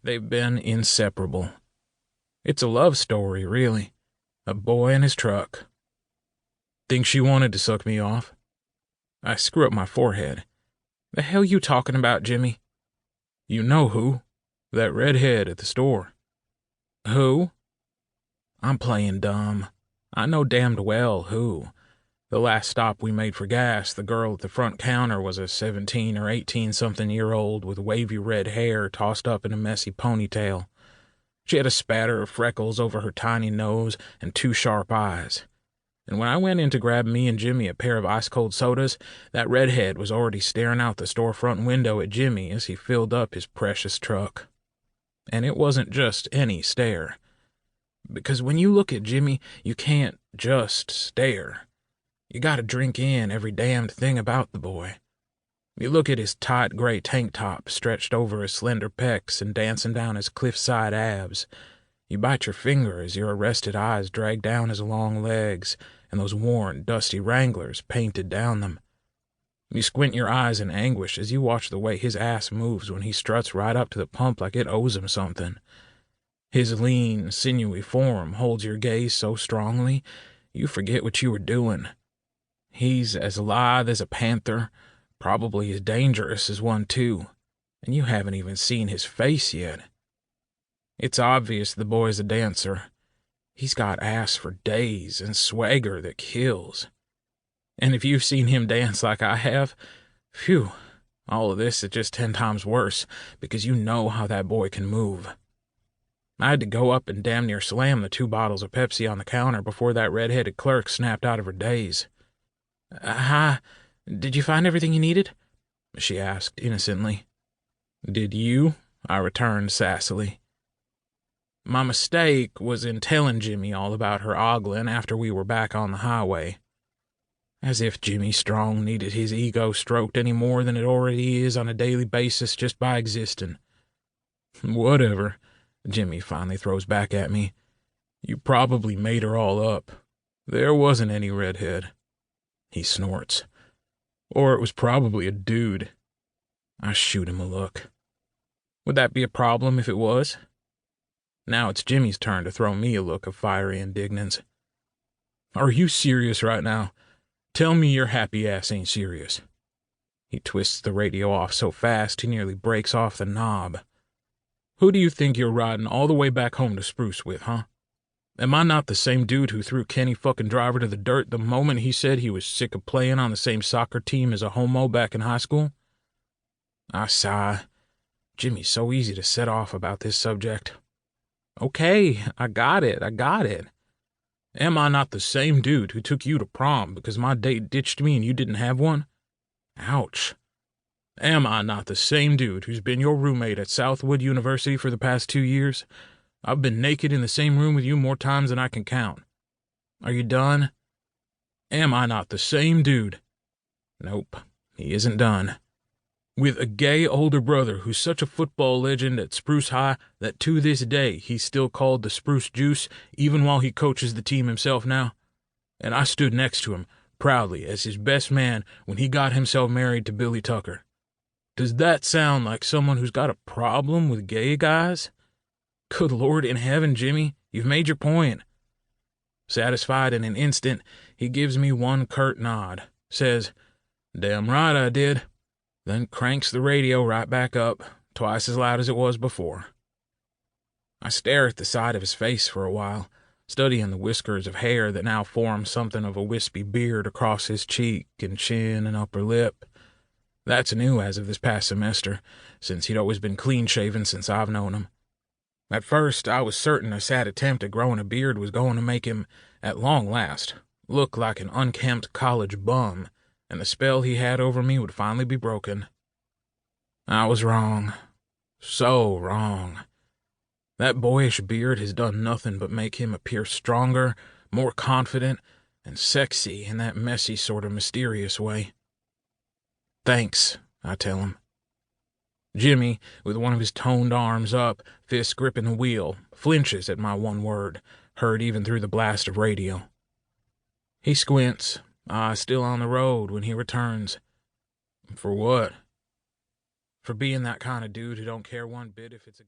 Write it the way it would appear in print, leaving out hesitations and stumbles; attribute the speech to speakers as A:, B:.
A: They've been inseparable. It's a love story, really. A boy and his truck. Think she wanted to suck me off? I screw up my forehead. The hell you talking about, Jimmy? You know who. That redhead at the store. Who? I'm playing dumb. I know damned well who. The last stop we made for gas, the girl at the front counter was a 17 or 18-something-year-old with wavy red hair tossed up in a messy ponytail. She had a spatter of freckles over her tiny nose and two sharp eyes. And when I went in to grab me and Jimmy a pair of ice-cold sodas, that redhead was already staring out the storefront window at Jimmy as he filled up his precious truck. And it wasn't just any stare. Because when you look at Jimmy, you can't just stare. You gotta drink in every damned thing about the boy. You look at his tight gray tank top stretched over his slender pecs and dancing down his cliffside abs. You bite your finger as your arrested eyes drag down his long legs and those worn, dusty Wranglers painted down them. You squint your eyes in anguish as you watch the way his ass moves when he struts right up to the pump like it owes him something. His lean, sinewy form holds your gaze so strongly, you forget what you were doing. He's as lithe as a panther, probably as dangerous as one too, and you haven't even seen his face yet. It's obvious the boy's a dancer. He's got ass for days and swagger that kills. And if you've seen him dance like I have, phew, all of this is just 10 times worse because you know how that boy can move. I had to go up and damn near slam the 2 bottles of Pepsi on the counter before that red-headed clerk snapped out of her daze. Hi, did you find everything you needed? She asked innocently. Did you? I returned sassily. My mistake was in telling Jimmy all about her ogling after we were back on the highway. As if Jimmy Strong needed his ego stroked any more than it already is on a daily basis just by existing. Whatever, Jimmy finally throws back at me. You probably made her all up. There wasn't any redhead. He snorts. Or it was probably a dude. I shoot him a look. Would that be a problem if it was? Now it's Jimmy's turn to throw me a look of fiery indignance. Are you serious right now? Tell me your happy ass ain't serious. He twists the radio off so fast he nearly breaks off the knob. Who do you think you're riding all the way back home to Spruce with, huh? Am I not the same dude who threw Kenny fucking Driver to the dirt the moment he said he was sick of playing on the same soccer team as a homo back in high school? I sigh. Jimmy's so easy to set off about this subject. Okay, I got it. Am I not the same dude who took you to prom because my date ditched me and you didn't have one? Ouch. Am I not the same dude who's been your roommate at Southwood University for the past 2 years? I've been naked in the same room with you more times than I can count. Are you done? Am I not the same dude? Nope, he isn't done. With a gay older brother who's such a football legend at Spruce High that to this day he's still called the Spruce Juice even while he coaches the team himself now. And I stood next to him, proudly, as his best man when he got himself married to Billy Tucker. Does that sound like someone who's got a problem with gay guys? Good Lord in heaven, Jimmy, you've made your point. Satisfied in an instant, he gives me one curt nod, says, Damn right I did, then cranks the radio right back up, twice as loud as it was before. I stare at the side of his face for a while, studying the whiskers of hair that now form something of a wispy beard across his cheek and chin and upper lip. That's new as of this past semester, since he'd always been clean-shaven since I've known him. At first, I was certain a sad attempt at growing a beard was going to make him, at long last, look like an unkempt college bum, and the spell he had over me would finally be broken. I was wrong. So wrong. That boyish beard has done nothing but make him appear stronger, more confident, and sexy in that messy sort of mysterious way. Thanks, I tell him. Jimmy, with one of his toned arms up, fist gripping the wheel, flinches at my one word, heard even through the blast of radio. He squints, eyes still on the road when he returns. For what? For being that kind of dude who don't care one bit if it's a